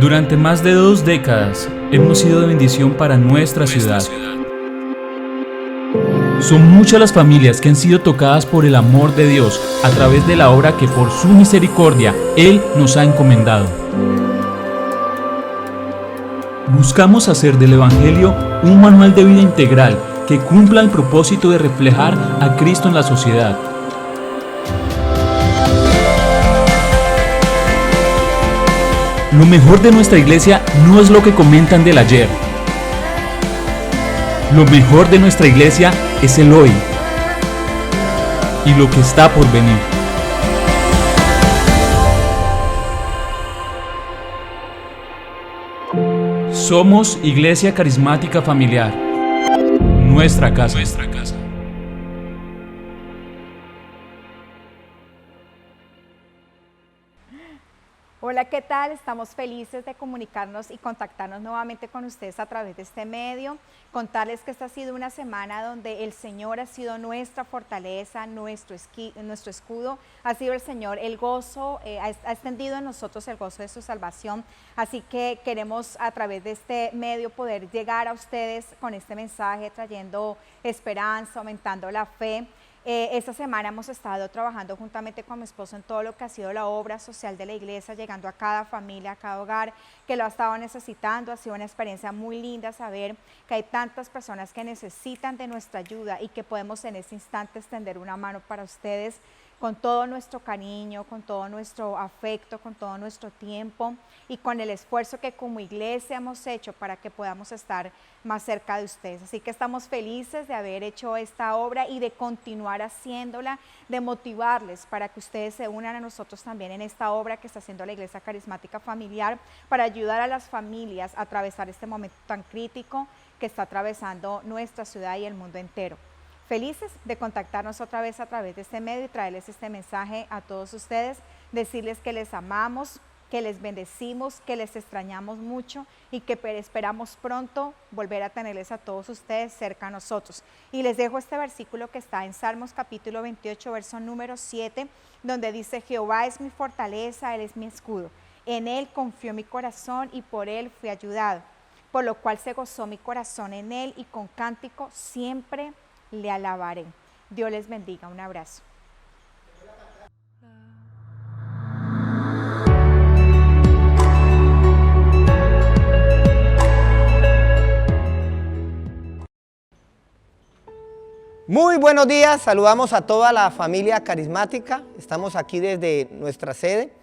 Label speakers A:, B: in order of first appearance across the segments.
A: Durante más de 2 décadas hemos sido de bendición para nuestra ciudad. Son muchas las familias que han sido tocadas por el amor de Dios a través de la obra que por su misericordia Él nos ha encomendado. Buscamos hacer del Evangelio un manual de vida integral que cumpla el propósito de reflejar a Cristo en la sociedad. Lo mejor de nuestra iglesia no es lo que comentan del ayer. Lo mejor de nuestra iglesia es el hoy y lo que está por venir. Somos Iglesia Carismática Familiar. Nuestra casa.
B: Hola, ¿qué tal? Estamos felices de comunicarnos y contactarnos nuevamente con ustedes a través de este medio. Contarles que esta ha sido una semana donde el Señor ha sido nuestra fortaleza, nuestro escudo. Ha sido el Señor el gozo, ha extendido en nosotros el gozo de su salvación. Así que queremos a través de este medio poder llegar a ustedes con este mensaje, trayendo esperanza, aumentando la fe. Esta semana hemos estado trabajando juntamente con mi esposo en todo lo que ha sido la obra social de la iglesia, llegando a cada familia, a cada hogar que lo ha estado necesitando. Ha sido una experiencia muy linda saber que hay tantas personas que necesitan de nuestra ayuda y que podemos en este instante extender una mano para ustedes con todo nuestro cariño, con todo nuestro afecto, con todo nuestro tiempo y con el esfuerzo que como iglesia hemos hecho para que podamos estar más cerca de ustedes. Así que estamos felices de haber hecho esta obra y de continuar haciéndola, de motivarles para que ustedes se unan a nosotros también en esta obra que está haciendo la Iglesia Carismática Familiar para ayudar a las familias a atravesar este momento tan crítico que está atravesando nuestra ciudad y el mundo entero. Felices de contactarnos otra vez a través de este medio y traerles este mensaje a todos ustedes, decirles que les amamos, que les bendecimos, que les extrañamos mucho y que esperamos pronto volver a tenerles a todos ustedes cerca a nosotros. Y les dejo este versículo que está en Salmos capítulo 28, verso número 7, donde dice: Jehová es mi fortaleza, Él es mi escudo. En Él confió mi corazón y por Él fui ayudado. Por lo cual se gozó mi corazón en Él y con cántico siempre le alabaré. Dios les bendiga. Un abrazo.
C: Muy buenos días, saludamos a toda la familia carismática. Estamos aquí desde nuestra sede,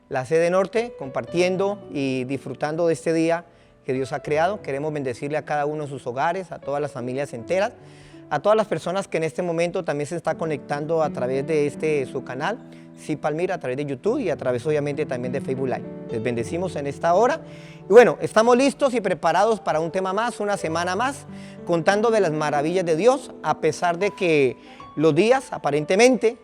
C: la sede norte, compartiendo y disfrutando de este día que Dios ha creado. Queremos bendecirle a cada uno de sus hogares, a todas las familias enteras, a todas las personas que en este momento también se está conectando a través de su canal, Sí Palmira, a través de YouTube y a través obviamente también de Facebook Live. Les bendecimos en esta hora. Y bueno, estamos listos y preparados para un tema más, una semana más, contando de las maravillas de Dios, a pesar de que los días aparentemente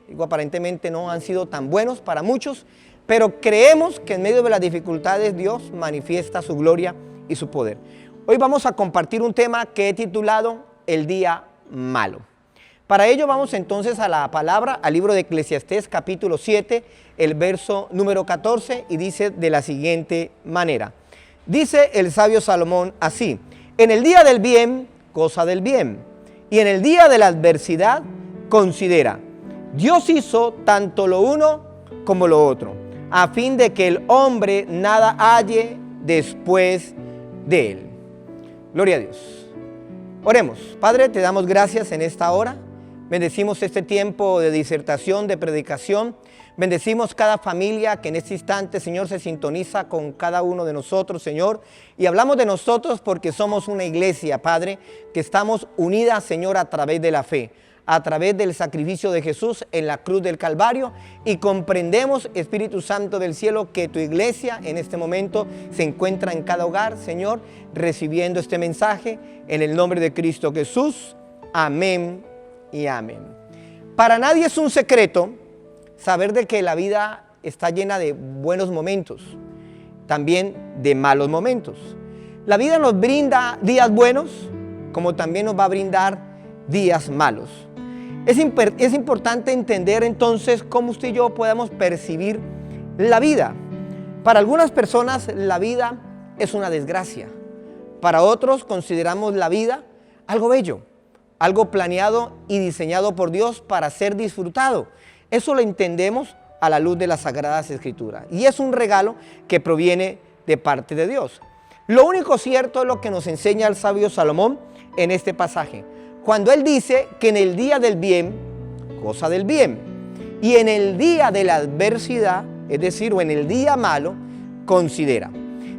C: no han sido tan buenos para muchos, pero creemos que en medio de las dificultades Dios manifiesta su gloria y su poder. Hoy vamos a compartir un tema que he titulado El día malo. Para ello vamos entonces a la palabra, al libro de Eclesiastés capítulo 7, el verso número 14, y dice de la siguiente manera. Dice el sabio Salomón así: en el día del bien, goza del bien, y en el día de la adversidad, considera. Dios hizo tanto lo uno como lo otro, a fin de que el hombre nada halle después de él. Gloria a Dios. Oremos. Padre, te damos gracias en esta hora. Bendecimos este tiempo de disertación, de predicación. Bendecimos cada familia que en este instante, Señor, se sintoniza con cada uno de nosotros, Señor. Y hablamos de nosotros porque somos una iglesia, Padre, que estamos unidas, Señor, a través de la fe, a través del sacrificio de Jesús en la cruz del Calvario, y comprendemos, Espíritu Santo del cielo, que tu iglesia en este momento se encuentra en cada hogar, Señor, recibiendo este mensaje en el nombre de Cristo Jesús. Amén y amén. Para nadie es un secreto saber de que la vida está llena de buenos momentos, también de malos momentos. La vida nos brinda días buenos, como también nos va a brindar días malos. Es importante entender entonces cómo usted y yo podemos percibir la vida. Para algunas personas la vida es una desgracia. Para otros consideramos la vida algo bello, algo planeado y diseñado por Dios para ser disfrutado. Eso lo entendemos a la luz de las Sagradas Escrituras. Y es un regalo que proviene de parte de Dios. Lo único cierto es lo que nos enseña el sabio Salomón en este pasaje. Cuando él dice que en el día del bien, goza del bien. Y en el día de la adversidad, es decir, o en el día malo, considera.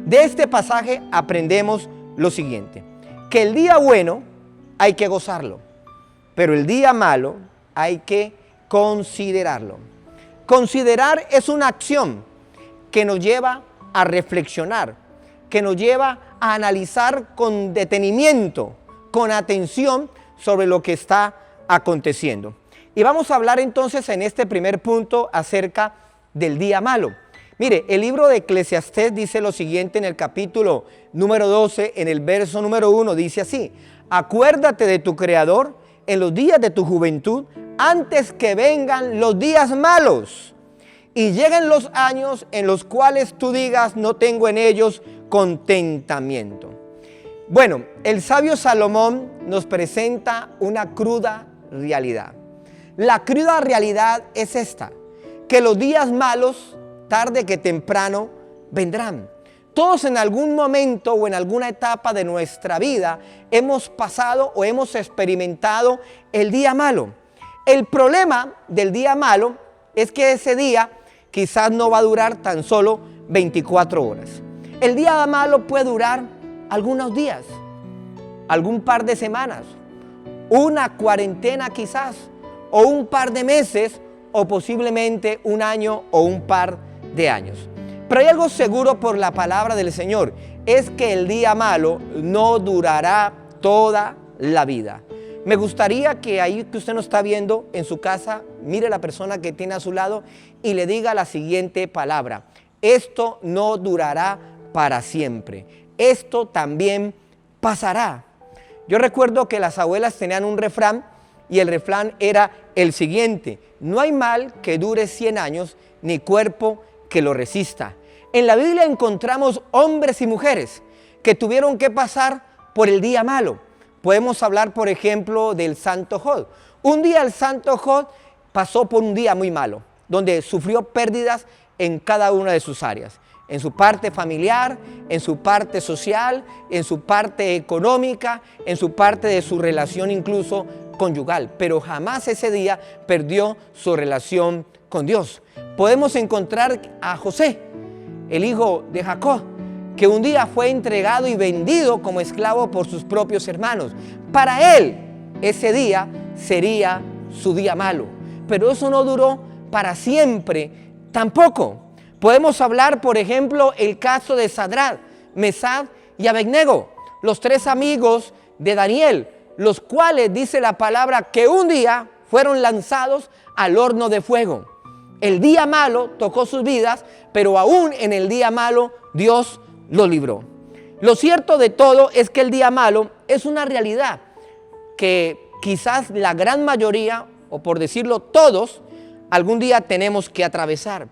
C: De este pasaje aprendemos lo siguiente, que el día bueno hay que gozarlo, pero el día malo hay que considerarlo. Considerar es una acción que nos lleva a reflexionar, que nos lleva a analizar con detenimiento, con atención sobre lo que está aconteciendo. Y vamos a hablar entonces en este primer punto acerca del día malo. Mire, el libro de Eclesiastés dice lo siguiente en el capítulo número 12, en el verso número 1, dice así: acuérdate de tu Creador en los días de tu juventud, antes que vengan los días malos y lleguen los años en los cuales tú digas, no tengo en ellos contentamiento. Bueno, el sabio Salomón nos presenta una cruda realidad. La cruda realidad es esta, que los días malos, tarde que temprano, vendrán. Todos en algún momento o en alguna etapa de nuestra vida hemos pasado o hemos experimentado el día malo. El problema del día malo es que ese día quizás no va a durar tan solo 24 horas. El día malo puede durar algunos días, algún par de semanas, una cuarentena quizás, o un par de meses, o posiblemente un año o un par de años. Pero hay algo seguro por la palabra del Señor, es que el día malo no durará toda la vida. Me gustaría que ahí que usted nos está viendo en su casa, mire a la persona que tiene a su lado y le diga la siguiente palabra: esto no durará para siempre, esto también pasará. Yo recuerdo que las abuelas tenían un refrán y el refrán era el siguiente: no hay mal que dure 100 años, ni cuerpo que lo resista. En la Biblia encontramos hombres y mujeres que tuvieron que pasar por el día malo. Podemos hablar, por ejemplo, del santo Job. Un día el santo Job pasó por un día muy malo, donde sufrió pérdidas en cada una de sus áreas. En su parte familiar, en su parte social, en su parte económica, en su parte de su relación incluso conyugal. Pero jamás ese día perdió su relación con Dios. Podemos encontrar a José, el hijo de Jacob, que un día fue entregado y vendido como esclavo por sus propios hermanos. Para él, ese día sería su día malo. Pero eso no duró para siempre tampoco. Podemos hablar, por ejemplo, el caso de Sadrach, Mesach y Abednego, los tres amigos de Daniel, los cuales dice la palabra que un día fueron lanzados al horno de fuego. El día malo tocó sus vidas, pero aún en el día malo Dios lo libró. Lo cierto de todo es que el día malo es una realidad que quizás la gran mayoría, o por decirlo todos, algún día tenemos que atravesar.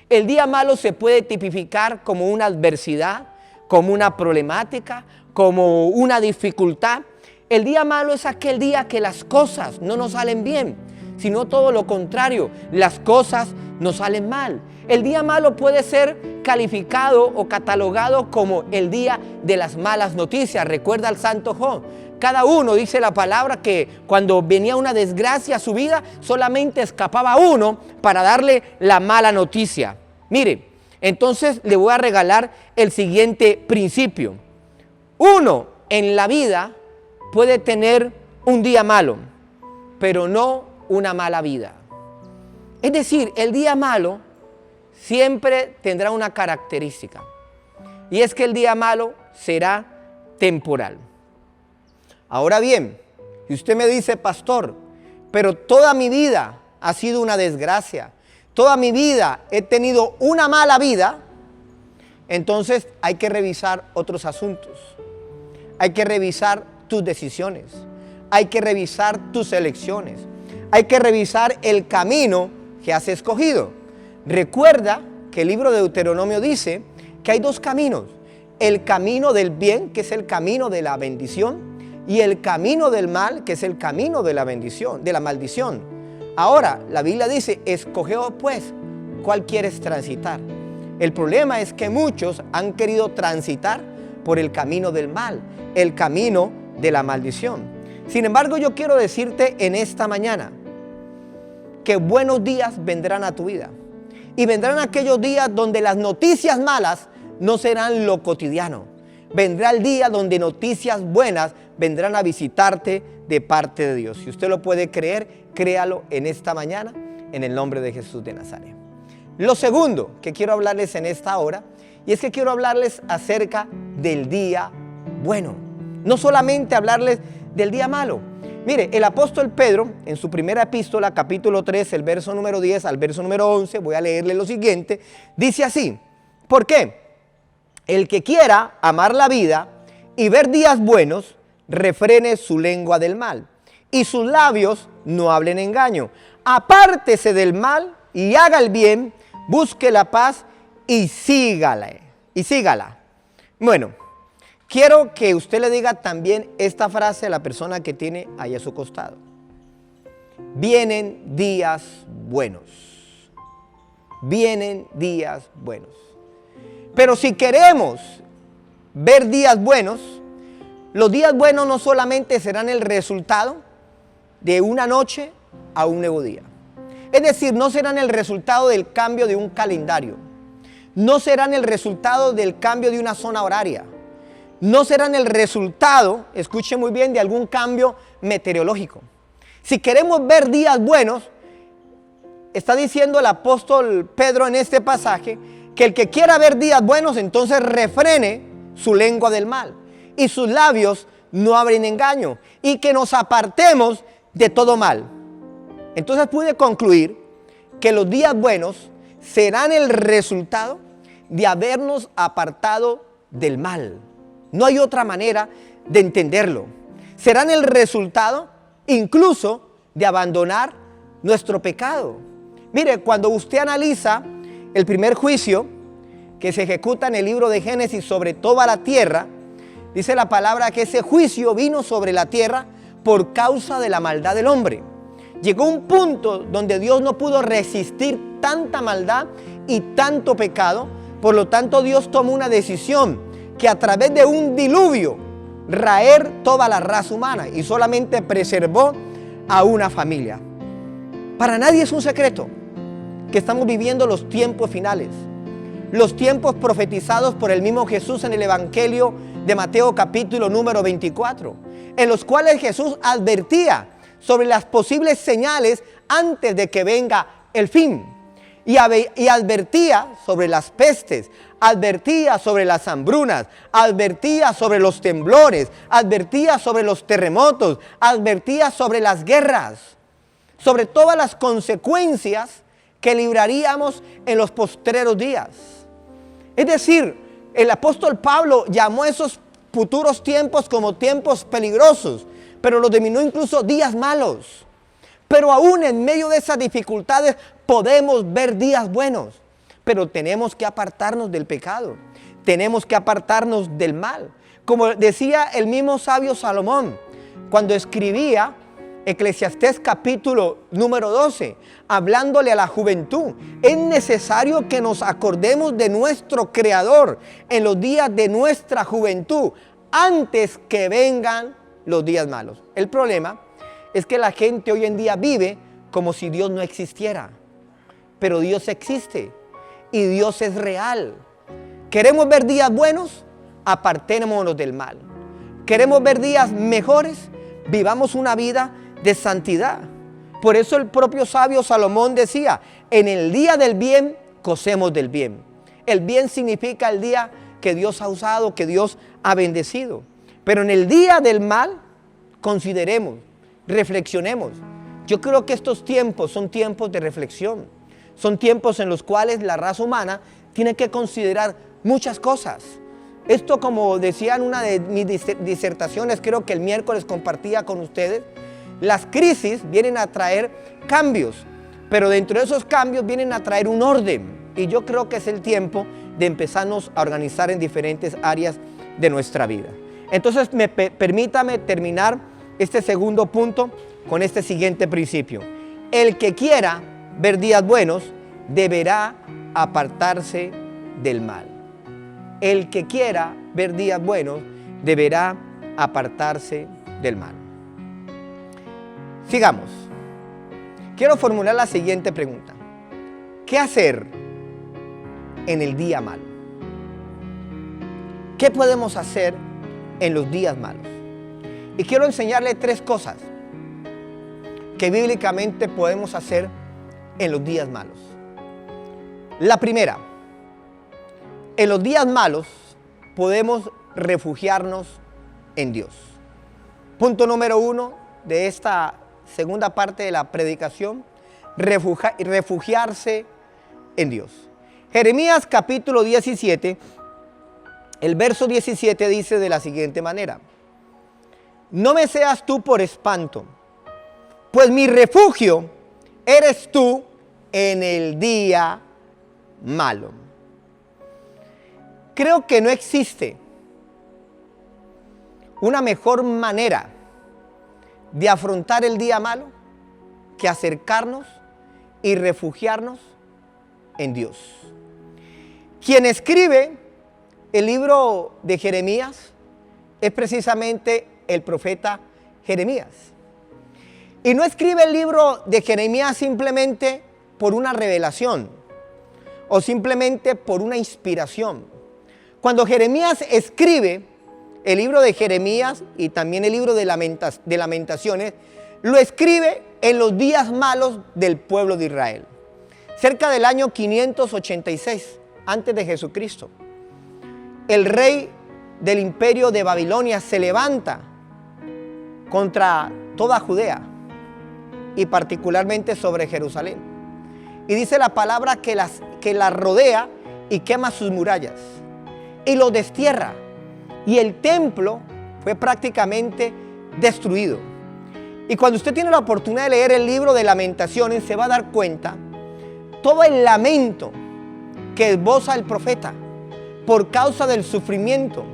C: El día malo se puede tipificar como una adversidad, como una problemática, como una dificultad. El día malo es aquel día que las cosas no nos salen bien, sino todo lo contrario, las cosas nos salen mal. El día malo puede ser calificado o catalogado como el día de las malas noticias. Recuerda al santo Job. Cada uno, dice la palabra, que cuando venía una desgracia a su vida, solamente escapaba uno para darle la mala noticia. Mire, entonces le voy a regalar el siguiente principio. Uno en la vida puede tener un día malo, pero no una mala vida. Es decir, el día malo siempre tendrá una característica, y es que el día malo será temporal. Ahora bien, si usted me dice, pastor, pero toda mi vida ha sido una desgracia, toda mi vida he tenido una mala vida, entonces hay que revisar otros asuntos. Hay que revisar tus decisiones, hay que revisar tus elecciones, hay que revisar el camino que has escogido. Recuerda que el libro de Deuteronomio dice que hay dos caminos: el camino del bien, que es el camino de la bendición, y el camino del mal, que es el camino de la bendición, de la maldición. Ahora, la Biblia dice, escogeos pues, ¿cuál quieres transitar? El problema es que muchos han querido transitar por el camino del mal, el camino de la maldición. Sin embargo, yo quiero decirte en esta mañana que buenos días vendrán a tu vida. Y vendrán aquellos días donde las noticias malas no serán lo cotidiano. Vendrá el día donde noticias buenas vendrán a visitarte de parte de Dios. Si usted lo puede creer, créalo en esta mañana, en el nombre de Jesús de Nazaret. Lo segundo que quiero hablarles en esta hora, y es que quiero hablarles acerca del día bueno. No solamente hablarles del día malo. Mire, el apóstol Pedro, en su primera epístola, capítulo 3, el verso número 10 al verso número 11, voy a leerle lo siguiente, dice así: ¿por qué? El que quiera amar la vida y ver días buenos, refrene su lengua del mal, y sus labios no hablen engaño. Apártese del mal y haga el bien, busque la paz y sígala. Bueno, quiero que usted le diga también esta frase a la persona que tiene ahí a su costado. Vienen días buenos. Vienen días buenos. Pero si queremos ver días buenos, los días buenos no solamente serán el resultado de una noche a un nuevo día. Es decir, no serán el resultado del cambio de un calendario. No serán el resultado del cambio de una zona horaria. No serán el resultado, escuche muy bien, de algún cambio meteorológico. Si queremos ver días buenos, está diciendo el apóstol Pedro en este pasaje, que el que quiera ver días buenos, entonces refrene su lengua del mal y sus labios no hablen engaño, y que nos apartemos de todo mal. Entonces pude concluir que los días buenos serán el resultado de habernos apartado del mal. No hay otra manera de entenderlo. Serán el resultado incluso de abandonar nuestro pecado. Mire, cuando usted analiza el primer juicio que se ejecuta en el libro de Génesis sobre toda la tierra, dice la palabra que ese juicio vino sobre la tierra por causa de la maldad del hombre. Llegó un punto donde Dios no pudo resistir tanta maldad y tanto pecado. Por lo tanto, Dios tomó una decisión que a través de un diluvio raer toda la raza humana, y solamente preservó a una familia. Para nadie es un secreto que estamos viviendo los tiempos finales, los tiempos profetizados por el mismo Jesús en el Evangelio de Mateo capítulo número 24, en los cuales Jesús advertía sobre las posibles señales antes de que venga el fin, y advertía sobre las pestes, advertía sobre las hambrunas, advertía sobre los temblores, advertía sobre los terremotos, advertía sobre las guerras, sobre todas las consecuencias que libraríamos en los postreros días. Es decir, el apóstol Pablo llamó a esos futuros tiempos como tiempos peligrosos, pero los denominó incluso días malos. Pero aún en medio de esas dificultades podemos ver días buenos, pero tenemos que apartarnos del pecado, tenemos que apartarnos del mal. Como decía el mismo sabio Salomón cuando escribía Eclesiastés capítulo número 12, hablándole a la juventud: es necesario que nos acordemos de nuestro Creador en los días de nuestra juventud, antes que vengan los días malos. El problema es que la gente hoy en día vive como si Dios no existiera, pero Dios existe y Dios es real. ¿Queremos ver días buenos? Apartémonos del mal. ¿Queremos ver días mejores? Vivamos una vida de santidad. Por eso el propio sabio Salomón decía: en el día del bien, gocemos del bien. El bien significa el día que Dios ha usado, que Dios ha bendecido. Pero en el día del mal, consideremos, reflexionemos. Yo creo que estos tiempos son tiempos de reflexión. Son tiempos en los cuales la raza humana tiene que considerar muchas cosas. Esto, como decía en una de mis disertaciones, creo que el miércoles compartía con ustedes, las crisis vienen a traer cambios, pero dentro de esos cambios vienen a traer un orden. Y yo creo que es el tiempo de empezarnos a organizar en diferentes áreas de nuestra vida. Entonces, permítame terminar este segundo punto con este siguiente principio. El que quiera ver días buenos deberá apartarse del mal. El que quiera ver días buenos deberá apartarse del mal. Sigamos. Quiero formular la siguiente pregunta. ¿Qué hacer en el día malo? ¿Qué podemos hacer en los días malos? Y quiero enseñarle 3 cosas que bíblicamente podemos hacer en los días malos. La primera, en los días malos podemos refugiarnos en Dios. Punto número 1 de esta segunda parte de la predicación, refugiarse en Dios. Jeremías capítulo 17, el verso 17 dice de la siguiente manera: no me seas tú por espanto, pues mi refugio eres tú en el día malo. Creo que no existe una mejor manera de afrontar el día malo que acercarnos y refugiarnos en Dios. Quien escribe el libro de Jeremías es precisamente el profeta Jeremías. Y no escribe el libro de Jeremías simplemente por una revelación o simplemente por una inspiración. Cuando Jeremías escribe el libro de Jeremías y también el libro de Lamentaciones, lo escribe en los días malos del pueblo de Israel. Cerca del año 586 antes de Jesucristo, el rey del imperio de Babilonia se levanta contra toda Judea y particularmente sobre Jerusalén. Y dice la palabra que la rodea y quema sus murallas y lo destierra. Y el templo fue prácticamente destruido. Y cuando usted tiene la oportunidad de leer el libro de Lamentaciones, se va a dar cuenta todo el lamento que esboza el profeta por causa del sufrimiento,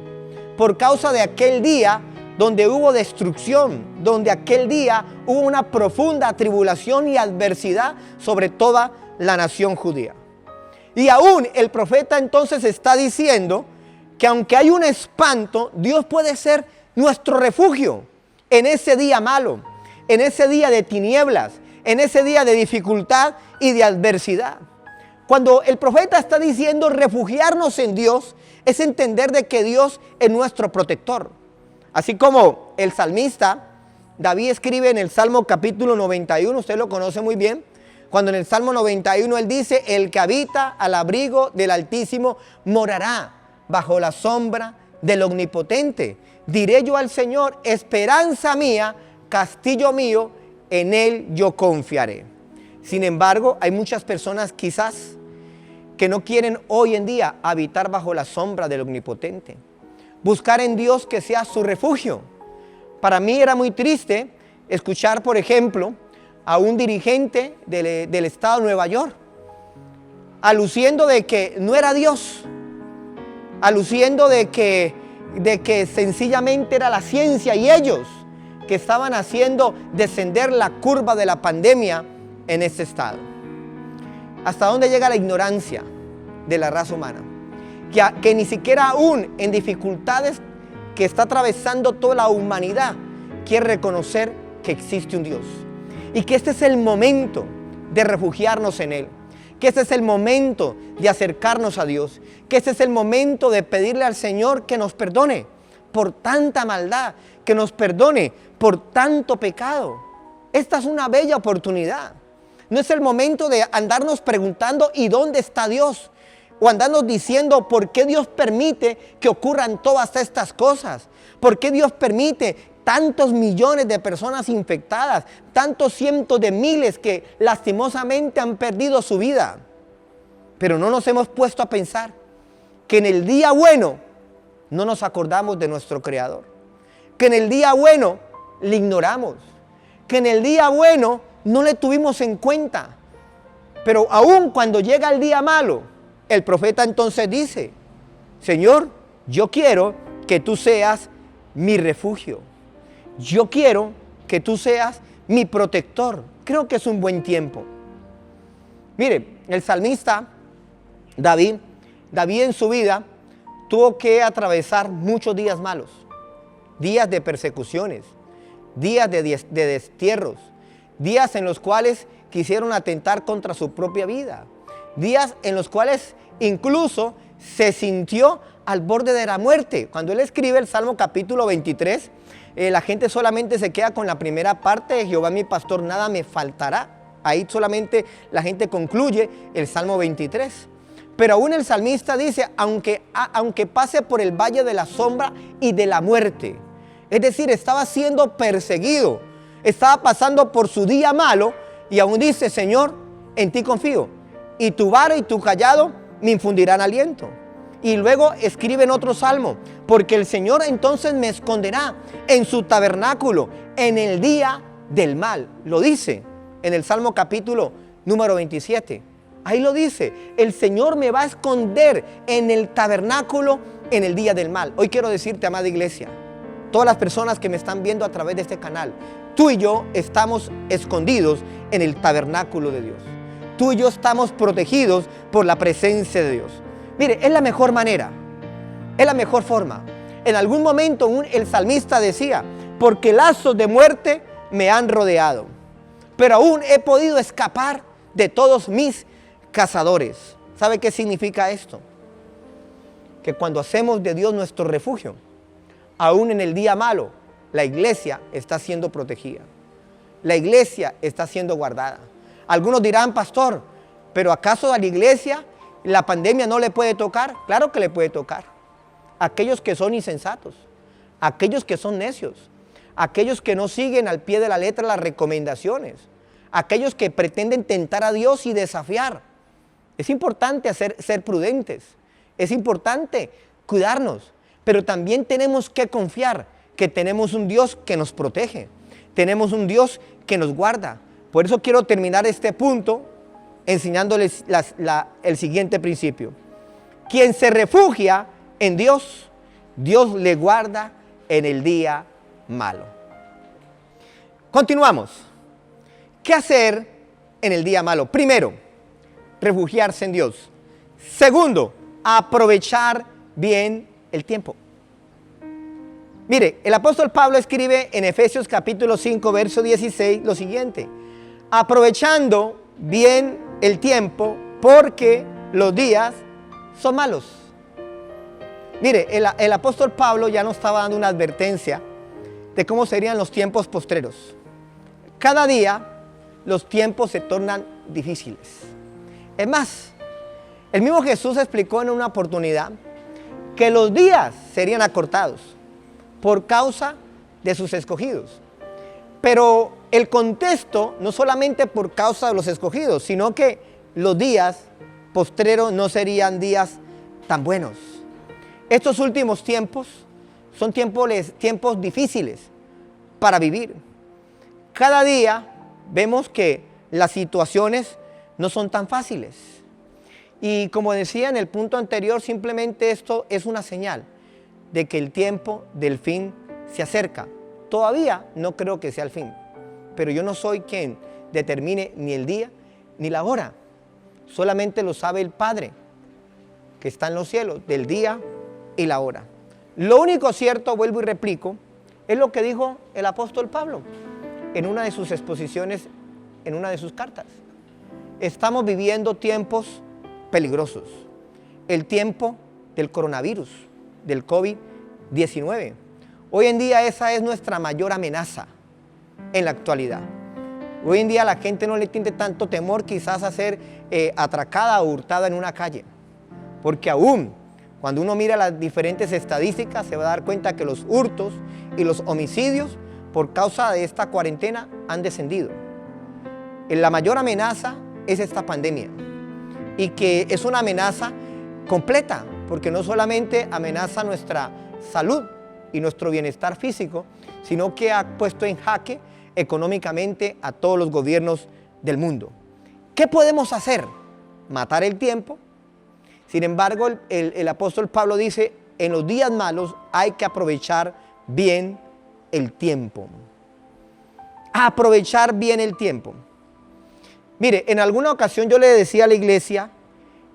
C: por causa de aquel día donde hubo destrucción, donde aquel día hubo una profunda tribulación y adversidad sobre toda la nación judía. Y aún el profeta entonces está diciendo que aunque hay un espanto, Dios puede ser nuestro refugio en ese día malo, en ese día de tinieblas, en ese día de dificultad y de adversidad. Cuando el profeta está diciendo refugiarnos en Dios, es entender de que Dios es nuestro protector. Así como el salmista David escribe en el Salmo capítulo 91, usted lo conoce muy bien, cuando en el Salmo 91 él dice: el que habita al abrigo del Altísimo morará bajo la sombra del Omnipotente. Diré yo al Señor, esperanza mía, castillo mío, en Él yo confiaré. Sin embargo, hay muchas personas quizás que no quieren hoy en día habitar bajo la sombra del Omnipotente. Buscar en Dios que sea su refugio. Para mí era muy triste escuchar, por ejemplo, a un dirigente del estado de Nueva York aluciendo de que no era Dios, aluciendo de que sencillamente era la ciencia y ellos que estaban haciendo descender la curva de la pandemia en este estado. ¿Hasta dónde llega la ignorancia de la raza humana? Que ni siquiera aún en dificultades que está atravesando toda la humanidad quiere reconocer que existe un Dios. Y que este es el momento de refugiarnos en Él. Que este es el momento de acercarnos a Dios. Que este es el momento de pedirle al Señor que nos perdone por tanta maldad, que nos perdone por tanto pecado. Esta es una bella oportunidad. No es el momento de andarnos preguntando ¿y dónde está Dios? O andarnos diciendo ¿por qué Dios permite que ocurran todas estas cosas? ¿Por qué Dios permite tantos millones de personas infectadas? Tantos cientos de miles que lastimosamente han perdido su vida. Pero no nos hemos puesto a pensar que en el día bueno no nos acordamos de nuestro Creador. Que en el día bueno le ignoramos. Que en el día bueno no le tuvimos en cuenta. Pero aún cuando llega el día malo, el profeta entonces dice, Señor, yo quiero que tú seas mi refugio. Yo quiero que tú seas mi protector. Creo que es un buen tiempo. Mire, el salmista David en su vida tuvo que atravesar muchos días malos, días de persecuciones, días de destierros, días en los cuales quisieron atentar contra su propia vida, días en los cuales incluso se sintió al borde de la muerte. Cuando él escribe el Salmo capítulo 23, la gente solamente se queda con la primera parte de Jehová mi pastor, nada me faltará. Ahí solamente la gente concluye el Salmo 23. Pero aún el salmista dice, aunque pase por el valle de la sombra y de la muerte. Es decir, estaba siendo perseguido, estaba pasando por su día malo y aún dice, Señor, en ti confío. Y tu vara y tu callado me infundirán aliento. Y luego escribe en otro salmo, porque el Señor entonces me esconderá en su tabernáculo en el día del mal. Lo dice en el Salmo capítulo número 27. Ahí lo dice, el Señor me va a esconder en el tabernáculo en el día del mal. Hoy quiero decirte, amada iglesia, todas las personas que me están viendo a través de este canal, tú y yo estamos escondidos en el tabernáculo de Dios. Tú y yo estamos protegidos por la presencia de Dios. Mire, es la mejor manera, es la mejor forma. En algún momento el salmista decía, porque lazos de muerte me han rodeado, pero aún he podido escapar de todos mis cazadores. ¿Sabe qué significa esto? Que cuando hacemos de Dios nuestro refugio, aún en el día malo, la iglesia está siendo protegida. La iglesia está siendo guardada. Algunos dirán, pastor, ¿pero acaso a la iglesia la pandemia no le puede tocar? Claro que le puede tocar. Aquellos que son insensatos, aquellos que son necios, aquellos que no siguen al pie de la letra las recomendaciones, aquellos que pretenden tentar a Dios y desafiar. Es importante ser prudentes, es importante cuidarnos, pero también tenemos que confiar que tenemos un Dios que nos protege, tenemos un Dios que nos guarda. Por eso quiero terminar este punto enseñándoles el siguiente principio. Quien se refugia en Dios, Dios le guarda en el día malo. Continuamos. ¿Qué hacer en el día malo? Primero, refugiarse en Dios. Segundo, aprovechar bien el tiempo. Mire, el apóstol Pablo escribe en Efesios capítulo 5, verso 16 lo siguiente: aprovechando bien el tiempo, porque los días son malos. Mire, el apóstol Pablo ya nos estaba dando una advertencia de cómo serían los tiempos postreros. Cada día los tiempos se tornan difíciles. Es más, el mismo Jesús explicó en una oportunidad que los días serían acortados por causa de sus escogidos. Pero el contexto no solamente por causa de los escogidos, sino que los días postreros no serían días tan buenos. Estos últimos tiempos son tiempos difíciles para vivir. Cada día vemos que las situaciones no son tan fáciles. Y como decía en el punto anterior, simplemente esto es una señal de que el tiempo del fin se acerca. Todavía no creo que sea el fin, pero yo no soy quien determine ni el día ni la hora. Solamente lo sabe el Padre que está en los cielos, del día y la hora. Lo único cierto, vuelvo y replico, es lo que dijo el apóstol Pablo en una de sus exposiciones, en una de sus cartas. Estamos viviendo tiempos peligrosos. El tiempo del coronavirus, del COVID-19. Hoy en día esa es nuestra mayor amenaza en la actualidad. Hoy en día la gente no le tiene tanto temor quizás a ser atracada o hurtada en una calle. Porque aún cuando uno mira las diferentes estadísticas se va a dar cuenta que los hurtos y los homicidios por causa de esta cuarentena han descendido. La mayor amenaza es esta pandemia y que es una amenaza completa porque no solamente amenaza nuestra salud y nuestro bienestar físico, sino que ha puesto en jaque económicamente a todos los gobiernos del mundo. ¿Qué podemos hacer? Matar el tiempo, Sin embargo, el apóstol Pablo dice, en los días malos hay que aprovechar bien el tiempo. Aprovechar bien el tiempo. Mire, en alguna ocasión yo le decía a la iglesia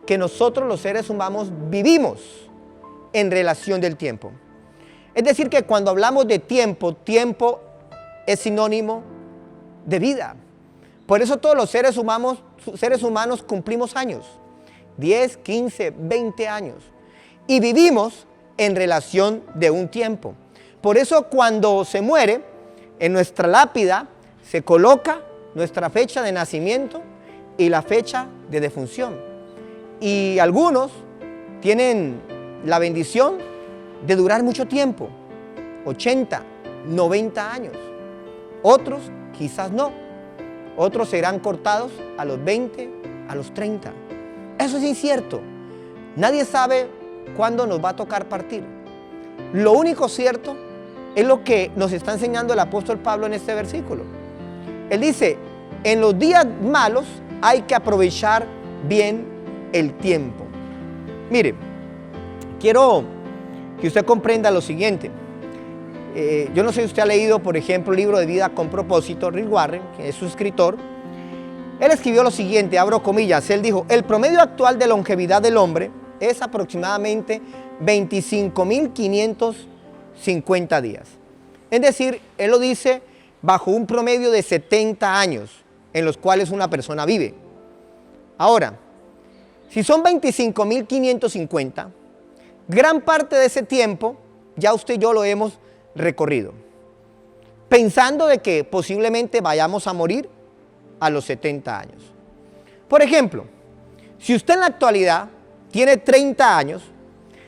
C: que nosotros los seres humanos vivimos en relación del tiempo. Es decir, que cuando hablamos de tiempo, tiempo es sinónimo de vida. Por eso todos los seres humanos cumplimos años, 10, 15, 20 años. Y vivimos en relación de un tiempo. Por eso cuando se muere, en nuestra lápida se coloca nuestra fecha de nacimiento y la fecha de defunción. Y algunos tienen la bendición de durar mucho tiempo, 80, 90 años. Otros quizás no. Otros serán cortados a los 20, a los 30. Eso es incierto. Nadie sabe cuándo nos va a tocar partir. Lo único cierto es lo que nos está enseñando el apóstol Pablo en este versículo. Él dice, en los días malos hay que aprovechar bien el tiempo. Mire, quiero que usted comprenda lo siguiente. Yo no sé si usted ha leído, por ejemplo, el libro de Vida con Propósito, Rick Warren, que es su escritor. Él escribió lo siguiente, abro comillas, él dijo, el promedio actual de longevidad del hombre es aproximadamente 25.550 días. Es decir, él lo dice bajo un promedio de 70 años en los cuales una persona vive. Ahora, si son 25.550, gran parte de ese tiempo ya usted y yo lo hemos recorrido, pensando de que posiblemente vayamos a morir a los 70 años. Por ejemplo, si usted en la actualidad tiene 30 años,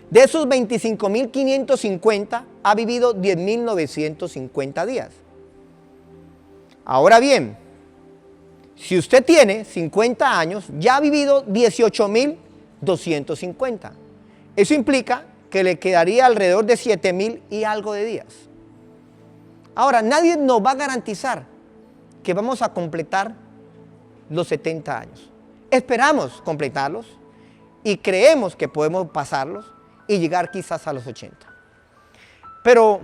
C: de esos 25.550 ha vivido 10.950 días. Ahora bien, si usted tiene 50 años, ya ha vivido 18.250. Eso implica que le quedaría alrededor de 7.000 y algo de días. Ahora, nadie nos va a garantizar que vamos a completar los 70 años. Esperamos completarlos y creemos que podemos pasarlos y llegar quizás a los 80. Pero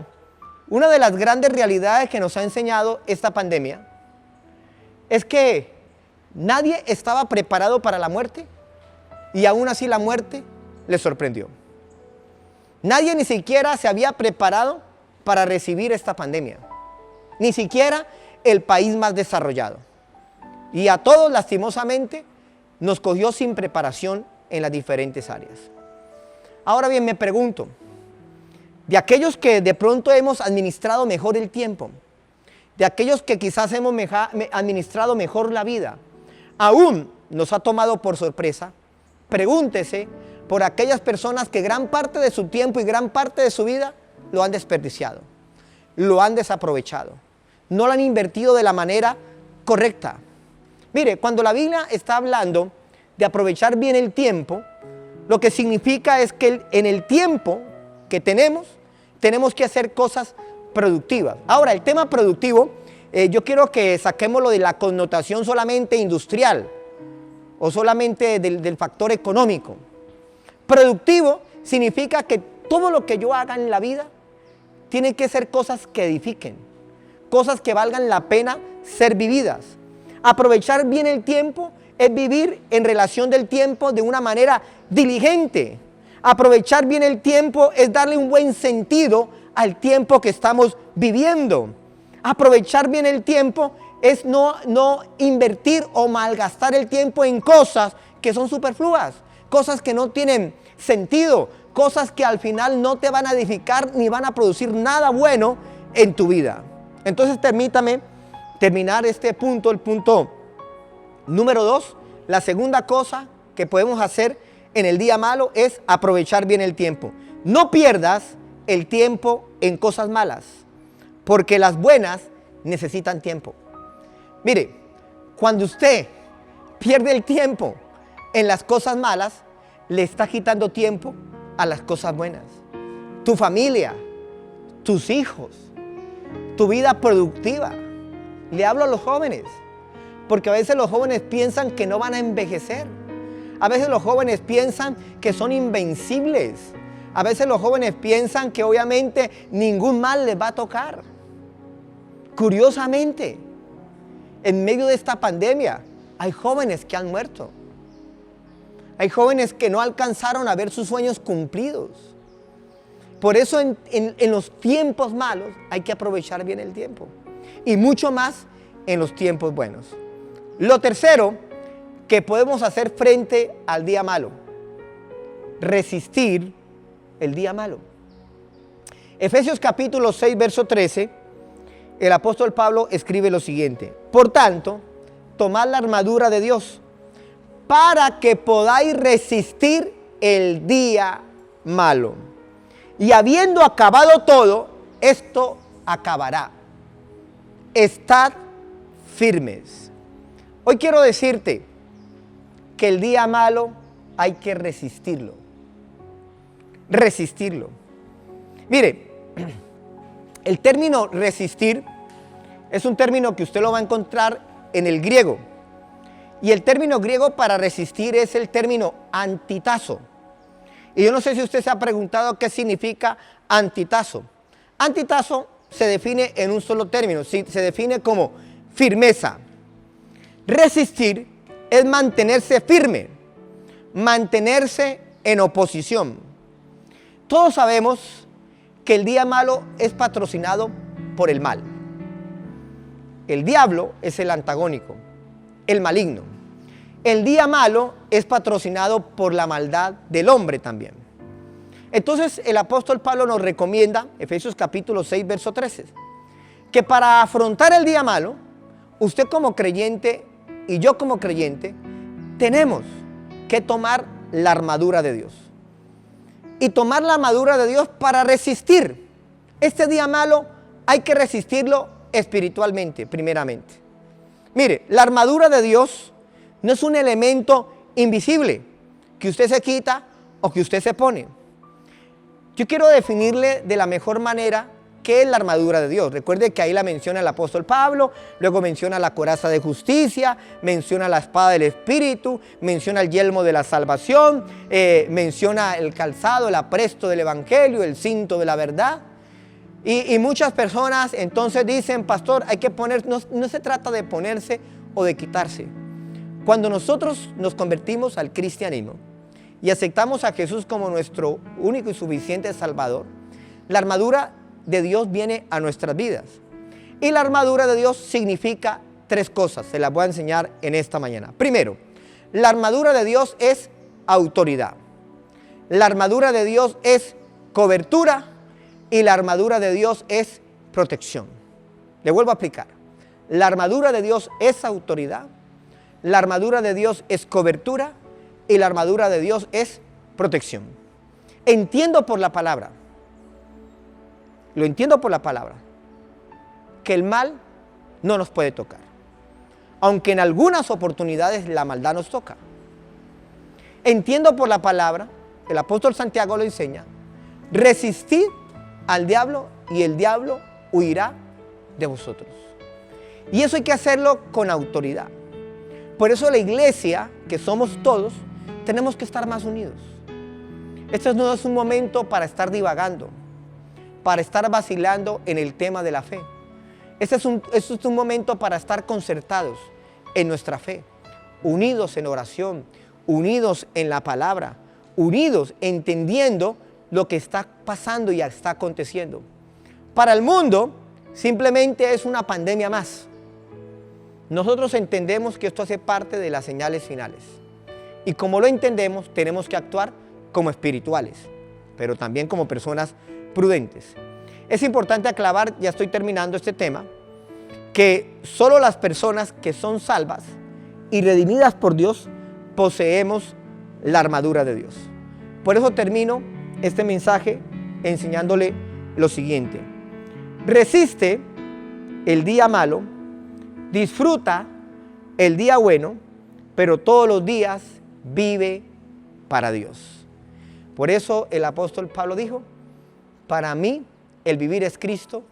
C: una de las grandes realidades que nos ha enseñado esta pandemia es que nadie estaba preparado para la muerte y aún así la muerte le sorprendió. Nadie ni siquiera se había preparado para recibir esta pandemia, ni siquiera el país más desarrollado. Y a todos, lastimosamente, nos cogió sin preparación en las diferentes áreas. Ahora bien, me pregunto, de aquellos que de pronto hemos administrado mejor el tiempo, de aquellos que quizás hemos administrado mejor la vida, aún nos ha tomado por sorpresa, pregúntese por aquellas personas que gran parte de su tiempo y gran parte de su vida lo han desperdiciado, lo han desaprovechado, no lo han invertido de la manera correcta. Mire, cuando la Biblia está hablando de aprovechar bien el tiempo, lo que significa es que en el tiempo que tenemos que hacer cosas productivas. Ahora, el tema productivo, yo quiero que saquémoslo de la connotación solamente industrial o solamente del factor económico. Productivo significa que todo lo que yo haga en la vida tiene que ser cosas que edifiquen, cosas que valgan la pena ser vividas. Aprovechar bien el tiempo es vivir en relación del tiempo de una manera diligente. Aprovechar bien el tiempo es darle un buen sentido al tiempo que estamos viviendo. Aprovechar bien el tiempo es no invertir o malgastar el tiempo en cosas que son superfluas, cosas que no tienen sentido, cosas que al final no te van a edificar ni van a producir nada bueno en tu vida. Entonces permítame terminar este punto, el punto número 2. La segunda cosa que podemos hacer en el día malo es aprovechar bien el tiempo. No pierdas el tiempo en cosas malas, porque las buenas necesitan tiempo. Mire, cuando usted pierde el tiempo en las cosas malas, le está quitando tiempo a las cosas buenas. Tu familia, tus hijos, tu vida productiva. Le hablo a los jóvenes, porque a veces los jóvenes piensan que no van a envejecer. A veces los jóvenes piensan que son invencibles. A veces los jóvenes piensan que obviamente ningún mal les va a tocar. Curiosamente, en medio de esta pandemia, hay jóvenes que han muerto. Hay jóvenes que no alcanzaron a ver sus sueños cumplidos. Por eso en los tiempos malos hay que aprovechar bien el tiempo. Y mucho más en los tiempos buenos. Lo tercero que podemos hacer frente al día malo: resistir el día malo. Efesios capítulo 6, verso 13, el apóstol Pablo escribe lo siguiente: por tanto, tomad la armadura de Dios para que podáis resistir el día malo. Y habiendo acabado todo, esto acabará. Estad firmes. Hoy quiero decirte que el día malo hay que resistirlo. Resistirlo. Mire, el término resistir es un término que usted lo va a encontrar en el griego. Y el término griego para resistir es el término antitazo. Y yo no sé si usted se ha preguntado qué significa antitazo. Antitazo se define en un solo término, se define como firmeza. Resistir es mantenerse firme, mantenerse en oposición. Todos sabemos que el día malo es patrocinado por el mal. El diablo es el antagónico, el maligno. El día malo es patrocinado por la maldad del hombre también. Entonces el apóstol Pablo nos recomienda, Efesios capítulo 6, verso 13, que para afrontar el día malo, usted como creyente y yo como creyente, tenemos que tomar la armadura de Dios. Y tomar la armadura de Dios para resistir este día malo. Hay que resistirlo espiritualmente, primeramente. Mire, la armadura de Dios no es un elemento invisible que usted se quita o que usted se pone. Yo quiero definirle de la mejor manera qué es la armadura de Dios. Recuerde que ahí la menciona el apóstol Pablo, luego menciona la coraza de justicia, menciona la espada del Espíritu, menciona el yelmo de la salvación, menciona el calzado, el apresto del Evangelio, el cinto de la verdad. Y muchas personas entonces dicen: pastor, hay que poner, no se trata de ponerse o de quitarse. Cuando nosotros nos convertimos al cristianismo y aceptamos a Jesús como nuestro único y suficiente Salvador, la armadura de Dios viene a nuestras vidas. Y la armadura de Dios significa tres cosas, se las voy a enseñar en esta mañana. Primero, la armadura de Dios es autoridad. La armadura de Dios es cobertura. Y la armadura de Dios es protección. Le vuelvo a explicar. La armadura de Dios es autoridad. La armadura de Dios es cobertura. Y la armadura de Dios es protección. Entiendo por la palabra. Lo entiendo por la palabra. Que el mal no nos puede tocar. Aunque en algunas oportunidades la maldad nos toca. Entiendo por la palabra, el apóstol Santiago lo enseña: resistid al diablo y el diablo huirá de vosotros. Y eso hay que hacerlo con autoridad. Por eso la iglesia, que somos todos, tenemos que estar más unidos. Este no es un momento para estar divagando, para estar vacilando en el tema de la fe. Este es un momento para estar concertados en nuestra fe, unidos en oración, unidos en la palabra, unidos entendiendo lo que está pasando y está aconteciendo. Para el mundo simplemente es una pandemia más. Nosotros entendemos que esto hace parte de las señales finales. Y como lo entendemos, tenemos que actuar como espirituales, pero también como personas prudentes. Es importante aclarar, ya estoy terminando este tema, que solo las personas que son salvas y redimidas por Dios poseemos la armadura de Dios. Por eso termino este mensaje enseñándole lo siguiente: resiste el día malo, disfruta el día bueno, pero todos los días vive para Dios. Por eso el apóstol Pablo dijo: para mí el vivir es Cristo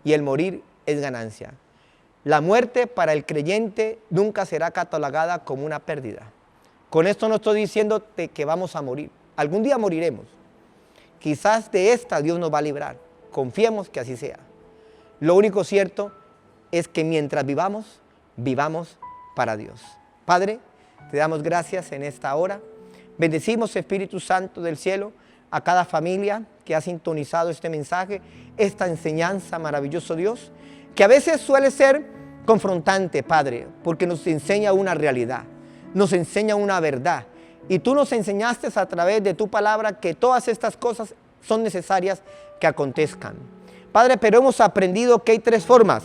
C: y el morir es ganancia. La muerte para el creyente nunca será catalogada como una pérdida. Con esto no estoy diciéndote que vamos a morir. Algún día moriremos. Quizás de esta Dios nos va a librar. Confiemos que así sea. Lo único cierto es que mientras vivamos, vivamos para Dios. Padre, te damos gracias en esta hora. Bendecimos, Espíritu Santo del cielo, a cada familia que ha sintonizado este mensaje, esta enseñanza, maravilloso Dios, que a veces suele ser confrontante, Padre, porque nos enseña una realidad, nos enseña una verdad. Y tú nos enseñaste a través de tu palabra que todas estas cosas son necesarias que acontezcan. Padre, pero hemos aprendido que hay tres formas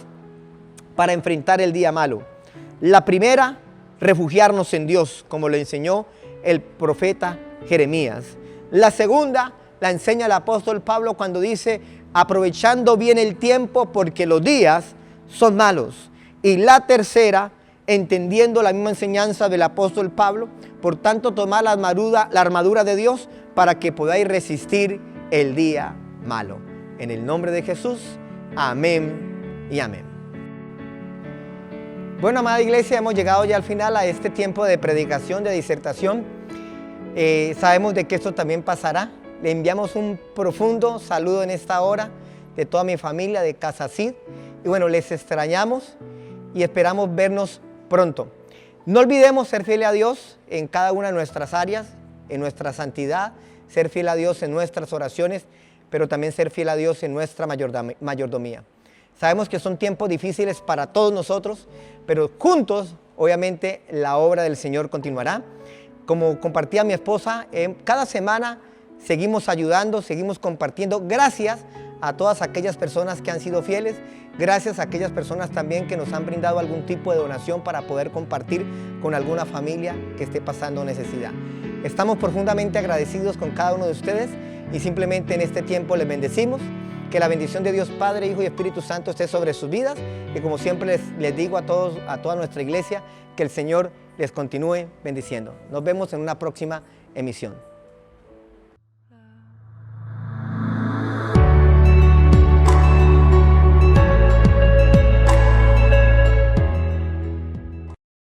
C: para enfrentar el día malo. La primera, refugiarnos en Dios, como lo enseñó el profeta Jeremías. La segunda, la enseña el apóstol Pablo cuando dice, aprovechando bien el tiempo porque los días son malos. Y la tercera, entendiendo la misma enseñanza del apóstol Pablo, por tanto tomad la armadura de Dios para que podáis resistir el día malo. En el nombre de Jesús, amén y amén. Bueno, amada iglesia, hemos llegado ya al final a este tiempo de predicación, de disertación. Sabemos de que esto también pasará. Le enviamos un profundo saludo en esta hora de toda mi familia de Casa Cid. Y bueno, les extrañamos y esperamos vernos pronto. No olvidemos ser fiel a Dios en cada una de nuestras áreas, en nuestra santidad, ser fiel a Dios en nuestras oraciones, pero también ser fiel a Dios en nuestra mayordomía. Sabemos que son tiempos difíciles para todos nosotros, pero juntos, obviamente, la obra del Señor continuará. Como compartía mi esposa, cada semana seguimos ayudando, seguimos compartiendo. Gracias a todas aquellas personas que han sido fieles. Gracias a aquellas personas también que nos han brindado algún tipo de donación para poder compartir con alguna familia que esté pasando necesidad. Estamos profundamente agradecidos con cada uno de ustedes y simplemente en este tiempo les bendecimos. Que la bendición de Dios Padre, Hijo y Espíritu Santo esté sobre sus vidas. Y como siempre les digo a toda nuestra iglesia, que el Señor les continúe bendiciendo. Nos vemos en una próxima emisión.